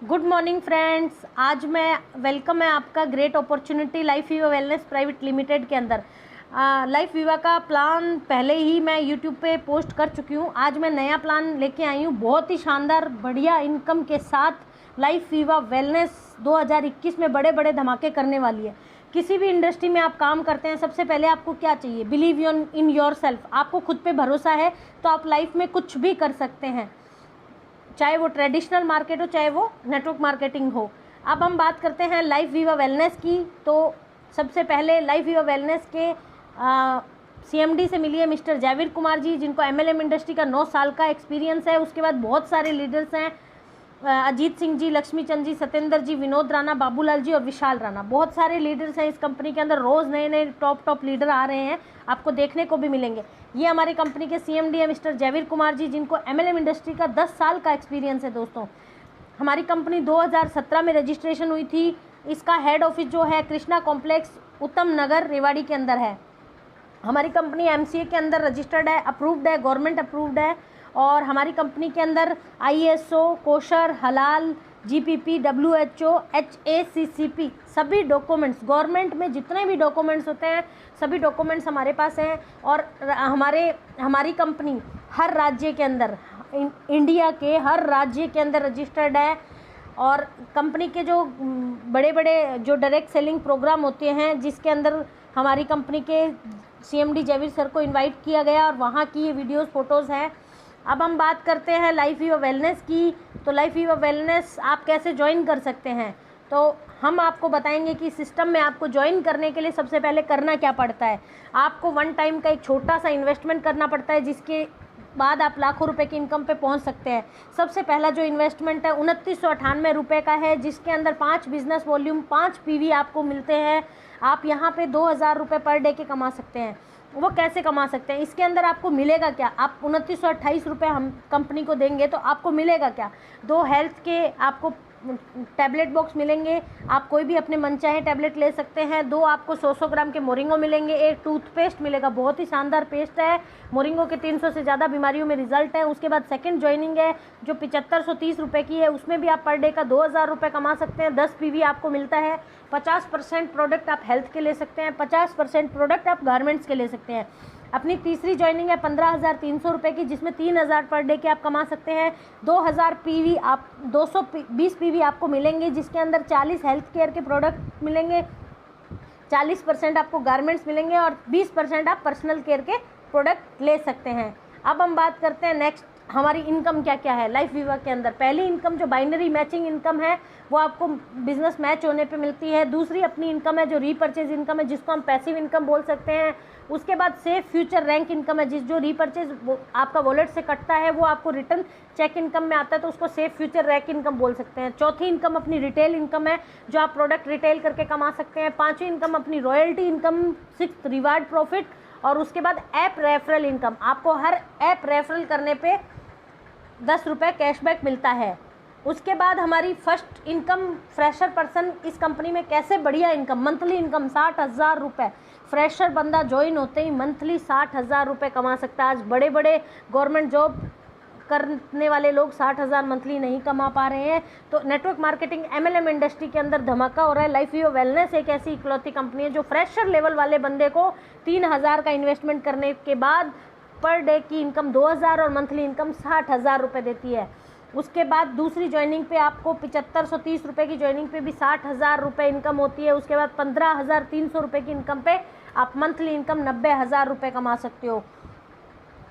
Good morning friends. आज मैं welcome है आपका great opportunity life Viva wellness private limited के अंदर। लाइफ वीवा का प्लान पहले ही मैं यूट्यूब पे पोस्ट कर चुकी हूँ। आज मैं नया प्लान लेके आई हूँ, बहुत ही शानदार बढ़िया इनकम के साथ। लाइफ वीवा वेलनेस 2021 में बड़े बड़े धमाके करने वाली है। किसी भी इंडस्ट्री में आप काम करते हैं, सबसे पहले आपको क्या चाहिए? Believe in your self. आपको खुद पे भरोसा है तो आप लाइफ में कुछ भी कर सकते हैं, चाहे वो ट्रेडिशनल मार्केट हो, चाहे वो नेटवर्क मार्केटिंग हो। अब हम बात करते हैं लाइफ वीवा वेलनेस की। तो सबसे पहले लाइफ वीवा वेलनेस के CMD से मिलिए मिस्टर जावेद कुमार जी, जिनको MLM इंडस्ट्री का 9 साल का एक्सपीरियंस है। उसके बाद बहुत सारे लीडर्स हैं, अजीत सिंह जी, लक्ष्मी चंद जी, सत्येंद्र जी, विनोद राणा, बाबूलाल जी और विशाल राणा। बहुत सारे लीडर्स हैं इस कंपनी के अंदर। रोज़ नए नए टॉप लीडर आ रहे हैं, आपको देखने को भी मिलेंगे। ये हमारी कंपनी के CMD है मिस्टर जावेद कुमार जी, जिनको MLM इंडस्ट्री का 10 साल का एक्सपीरियंस है। दोस्तों, हमारी कंपनी 2017 में रजिस्ट्रेशन हुई थी। इसका हेड ऑफिस जो है कृष्णा कॉम्प्लेक्स, उत्तम नगर, रेवाड़ी के अंदर है। हमारी कंपनी MCA के अंदर रजिस्टर्ड है, अप्रूव्ड है, गवर्नमेंट अप्रूव्ड है। और हमारी कंपनी के अंदर ISO, कोशर, हलाल, GPP, WHO, HACCP सभी डॉक्यूमेंट्स, गवर्नमेंट में जितने भी डॉक्यूमेंट्स होते हैं सभी डॉक्यूमेंट्स हमारे पास हैं। और हमारी कंपनी हर राज्य के अंदर, इंडिया के हर राज्य के अंदर रजिस्टर्ड है। और कंपनी के जो बड़े बड़े जो डायरेक्ट सेलिंग प्रोग्राम होते हैं, जिसके अंदर हमारी कंपनी के CMD जावेद सर को इनवाइट किया गया और वहाँ की ये वीडियोस फोटोज़ हैं। अब हम बात करते हैं लाइफ वीवा वेलनेस की। तो लाइफ वीवा वेलनेस आप कैसे ज्वाइन कर सकते हैं, तो हम आपको बताएंगे कि सिस्टम में आपको ज्वाइन करने के लिए सबसे पहले करना क्या पड़ता है। आपको वन टाइम का एक छोटा सा इन्वेस्टमेंट करना पड़ता है, जिसके बाद आप लाखों रुपए की इनकम पे पहुंच सकते हैं। सबसे पहला जो इन्वेस्टमेंट है 2998 रुपये का है, जिसके अंदर 5 बिजनेस वॉल्यूम, 5 PV आपको मिलते हैं। आप यहाँ पे 2000 रुपये पर डे के कमा सकते हैं। वो कैसे कमा सकते हैं? इसके अंदर आपको मिलेगा क्या? आप 2928 रुपये हम कंपनी को देंगे तो आपको मिलेगा क्या? 2 हेल्थ के आपको टैबलेट बॉक्स मिलेंगे, आप कोई भी अपने मनचाहे टैबलेट ले सकते हैं। 2 आपको 100 ग्राम के मोरिंगो मिलेंगे। एक टूथपेस्ट मिलेगा, बहुत ही शानदार पेस्ट है। मोरिंगो के 300 से ज़्यादा बीमारियों में रिजल्ट है। उसके बाद सेकंड ज्वाइनिंग है जो 7530 रुपये की है, उसमें भी आप पर डे का 2000 रुपये कमा सकते हैं। 10 PV आपको मिलता है। 50% प्रोडक्ट आप हेल्थ के ले सकते हैं, 50% प्रोडक्ट आप गारमेंट्स के ले सकते हैं। अपनी तीसरी ज्वाइनिंग है 15,300 रुपये की, जिसमें 3000 पर डे के आप कमा सकते हैं। 2000 PV आप 220 PV आपको मिलेंगे, जिसके अंदर 40 हेल्थ केयर के प्रोडक्ट मिलेंगे, 40% आपको गारमेंट्स मिलेंगे और 20% आप पर्सनल केयर के प्रोडक्ट ले सकते हैं। अब हम बात करते हैं नेक्स्ट, हमारी इनकम क्या क्या है लाइफ वीवा के अंदर। पहली इनकम जो बाइनरी मैचिंग इनकम है, वो आपको बिजनेस मैच होने पे मिलती है। दूसरी अपनी इनकम है जो रीपर्चेज इनकम है, जिसको हम पैसिव इनकम बोल सकते हैं। उसके बाद सेफ फ्यूचर रैंक इनकम है, जो रीपर्चेज आपका वॉलेट से कटता है वो आपको रिटर्न चेक इनकम में आता है, तो उसको सेफ फ्यूचर रैंक इनकम बोल सकते हैं। चौथी इनकम अपनी रिटेल इनकम है, जो आप प्रोडक्ट रिटेल करके कमा सकते हैं। पांचवी इनकम अपनी royalty income. 6th reward profit. और उसके बाद ऐप रेफरल इनकम, आपको हर ऐप रेफरल करने पे 10 रुपये कैशबैक मिलता है। उसके बाद हमारी फर्स्ट इनकम, फ्रेशर पर्सन इस कंपनी में कैसे बढ़िया इनकम, मंथली इनकम 60,000 रुपये। फ्रेशर बंदा ज्वाइन होते ही मंथली 60,000 रुपये कमा सकता है। आज बड़े बड़े गवर्नमेंट जॉब करने वाले लोग 60,000 मंथली नहीं कमा पा रहे हैं। तो नेटवर्क मार्केटिंग MLM इंडस्ट्री के अंदर धमाका हो रहा है। लाइफ वीवा वेलनेस एक ऐसी इकलौती कंपनी है जो फ्रेशर लेवल वाले बंदे को 3000 का इन्वेस्टमेंट करने के बाद पर डे की इनकम 2000 और मंथली इनकम 60,000 रुपये देती है। उसके बाद दूसरी ज्वाइनिंग पे आपको 7530 रुपये की ज्वाइनिंग पे भी 60,000 रुपये इनकम होती है। उसके बाद 15,300 रुपये की इनकम पे आप मंथली इनकम 90,000 रुपये कमा सकते हो।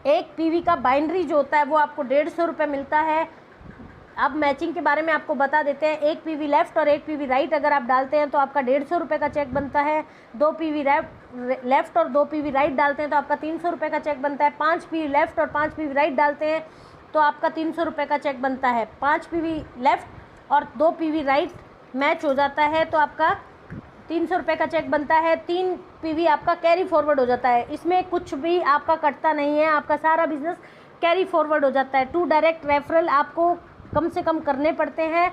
एक PV का बाइनरी जो होता है वो आपको 150 रुपये मिलता है। अब मैचिंग के बारे में आपको बता देते हैं। 1 PV लेफ्ट और 1 PV राइट अगर आप डालते हैं तो आपका 150 रुपये का चेक बनता है। 2 PV लेफ्ट और 2 PV राइट डालते हैं तो आपका 300 रुपये का चेक बनता है। 5 PV लेफ्ट और 5 PV राइट डालते हैं तो आपका 300 रुपये का चेक बनता है। 5 PV लेफ्ट और 2 PV राइट मैच हो जाता है तो आपका 300 रुपये का चेक बनता है। 3 PV आपका कैरी फॉरवर्ड हो जाता है, इसमें कुछ भी आपका कटता नहीं है, आपका सारा बिजनेस कैरी फॉरवर्ड हो जाता है। 2 डायरेक्ट रेफरल आपको कम से कम करने पड़ते हैं।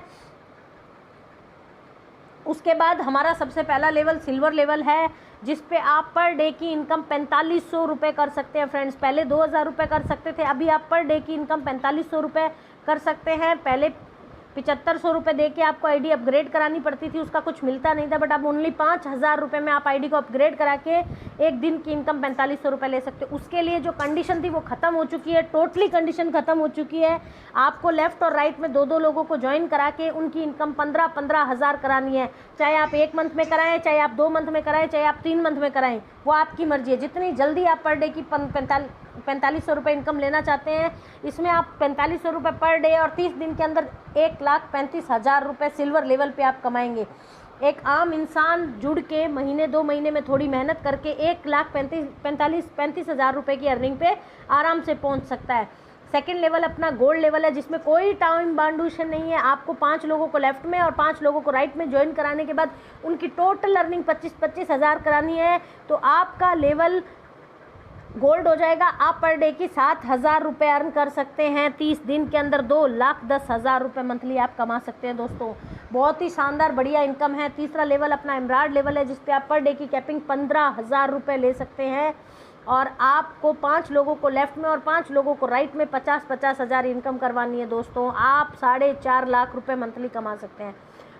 उसके बाद हमारा सबसे पहला लेवल सिल्वर लेवल है, जिस पे आप पर डे की इनकम 4500 रुपये कर सकते हैं। फ्रेंड्स, पहले 2000 रुपये कर सकते थे, अभी आप पर डे की इनकम 4500 रुपये कर सकते हैं। पहले 7500 रुपये दे के आपको आईडी अपग्रेड करानी पड़ती थी, उसका कुछ मिलता नहीं था, बट अब ओनली 5000 रुपये में आप आईडी को अपग्रेड करा के एक दिन की इनकम 4500 रुपये ले सकते हो। उसके लिए जो कंडीशन थी वो ख़त्म हो चुकी है, टोटली कंडीशन ख़त्म हो चुकी है। आपको लेफ्ट और राइट में दो दो लोगों को ज्वाइन करा के उनकी इनकम 15-15 हज़ार करानी है। चाहे आप 1 मंथ में कराएं, चाहे आप 2 मंथ में कराएं, चाहे आप 3 मंथ में कराएं, वो आपकी मर्जी है। जितनी जल्दी आप पर डे की 4500 रुपये इनकम लेना चाहते हैं, इसमें आप 4500 रुपये पर डे और 30 दिन के अंदर 1,35,000 रुपये सिल्वर लेवल पे आप कमाएंगे। एक आम इंसान जुड़ के महीने 2 महीने में थोड़ी मेहनत करके 1,35,000 रुपये की अर्निंग पे आराम से पहुंच सकता है। सेकेंड लेवल अपना गोल्ड लेवल है, जिसमें कोई टाइम बाउंडेशन नहीं है। आपको 5 लोगों को लेफ्ट में और 5 लोगों को राइट में ज्वाइन कराने के बाद उनकी टोटल अर्निंग 25-25 हज़ार करानी है, तो आपका लेवल गोल्ड हो जाएगा। आप पर डे की 7,000 रुपये अर्न कर सकते हैं। 30 दिन के अंदर 2,10,000 रुपये मंथली आप कमा सकते हैं दोस्तों। बहुत ही शानदार बढ़िया इनकम है। तीसरा लेवल अपना एमराल्ड लेवल है, जिस पे आप पर डे की कैपिंग 15,000 रुपये ले सकते हैं, और आपको 5 लोगों को लेफ्ट में और 5 लोगों को राइट में 50-50 हज़ार इनकम करवानी है दोस्तों। आप 4.5 लाख रुपये मंथली कमा सकते हैं।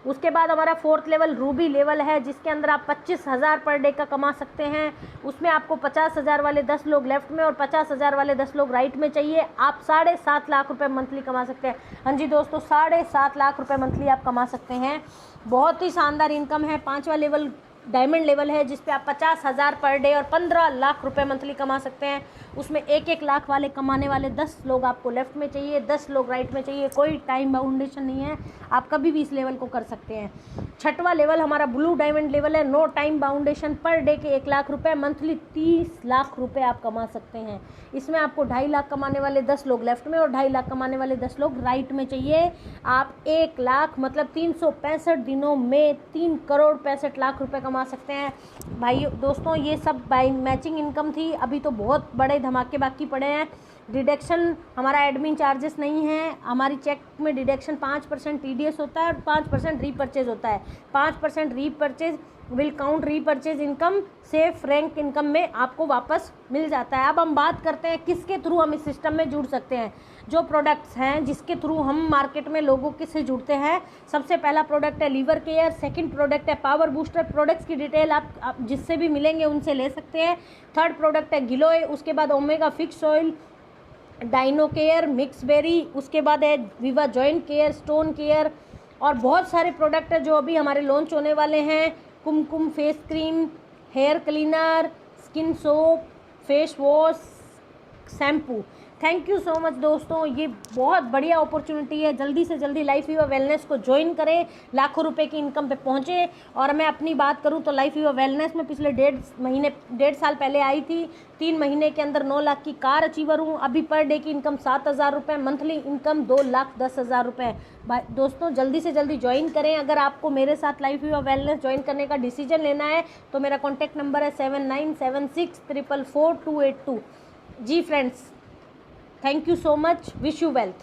उसके बाद हमारा 4th लेवल रूबी लेवल है, जिसके अंदर आप 25,000 पर डे का कमा सकते हैं। उसमें आपको 50,000 वाले 10 लोग लेफ्ट में और 50,000 वाले 10 लोग राइट में चाहिए। आप 7.5 लाख रुपये मंथली कमा सकते हैं। हाँ जी दोस्तों, 7.5 लाख रुपये मंथली आप कमा सकते हैं। बहुत ही शानदार इनकम है। 5वां लेवल डायमंड लेवल है, जिस पे आप 50,000 पर डे और 15 लाख रुपए मंथली कमा सकते हैं। उसमें 1-1 लाख वाले कमाने वाले 10 लोग आपको लेफ्ट में चाहिए, 10 लोग राइट में चाहिए। कोई टाइम बाउंडेशन नहीं है, आप कभी भी इस लेवल को कर सकते हैं। 6वां लेवल हमारा ब्लू डायमंड लेवल है, नो टाइम बाउंडेशन। पर डे के 1 लाख रुपये, मंथली 30 लाख रुपए आप कमा सकते हैं। इसमें आपको 2.5 लाख कमाने वाले 10 लोग लेफ्ट में और 2.5 लाख कमाने वाले 10 लोग राइट में चाहिए। आप 1 लाख मतलब 365 दिनों में 3,65,00,000 रुपए कमा सकते हैं। भाई दोस्तों, ये सब बाई मैचिंग इनकम थी। अभी तो बहुत बड़े धमाके बाकी पड़े हैं। डिडक्शन हमारा एडमिन चार्जेस नहीं है। हमारी चेक में डिडक्शन 5% TDS होता है और 5% रीपरचेज होता है। 5% repurchase will count repurchase income safe rank income में आपको वापस मिल जाता है। अब हम बात करते हैं किसके थ्रू हम इस सिस्टम में जुड़ सकते हैं। जो प्रोडक्ट्स हैं जिसके थ्रू हम मार्केट में लोगों के से जुड़ते हैं, सबसे पहला प्रोडक्ट है लीवर केयर, सेकंड प्रोडक्ट है पावर बूस्टर। प्रोडक्ट्स की डिटेल आप जिससे भी मिलेंगे उनसे ले सकते हैं। थर्ड प्रोडक्ट है गिलोय, उसके बाद omega fish oil, dyno care, mix berry, उसके बाद है विवा जॉइंट केयर, स्टोन केयर, और बहुत सारे प्रोडक्ट है जो अभी हमारे लॉन्च होने वाले हैं। Kumkum face cream, hair cleaner, skin soap, face wash, shampoo. Thank you so much दोस्तों, ये बहुत बढ़िया अपॉर्चुनिटी है। जल्दी से जल्दी लाइफ यूवा वेलनेस को ज्वाइन करें, लाखों रुपए की इनकम पे पहुंचे। और मैं अपनी बात करूं तो लाइफ यूवा वेलनेस में पिछले 1.5 साल पहले आई थी। 3 महीने के अंदर 9 लाख की कार अचीवर हूँ। अभी पर डे की इनकम 7,000 रुपये, मंथली इनकम 2,10,000 रुपये। दोस्तों जल्दी से जल्दी ज्वाइन करें। अगर आपको मेरे साथ लाइफ यूवा वेलनेस ज्वाइन करने का डिसीजन लेना है तो मेरा कॉन्टैक्ट नंबर है 7976444282। जी friends, thank you so much, wish you wealth.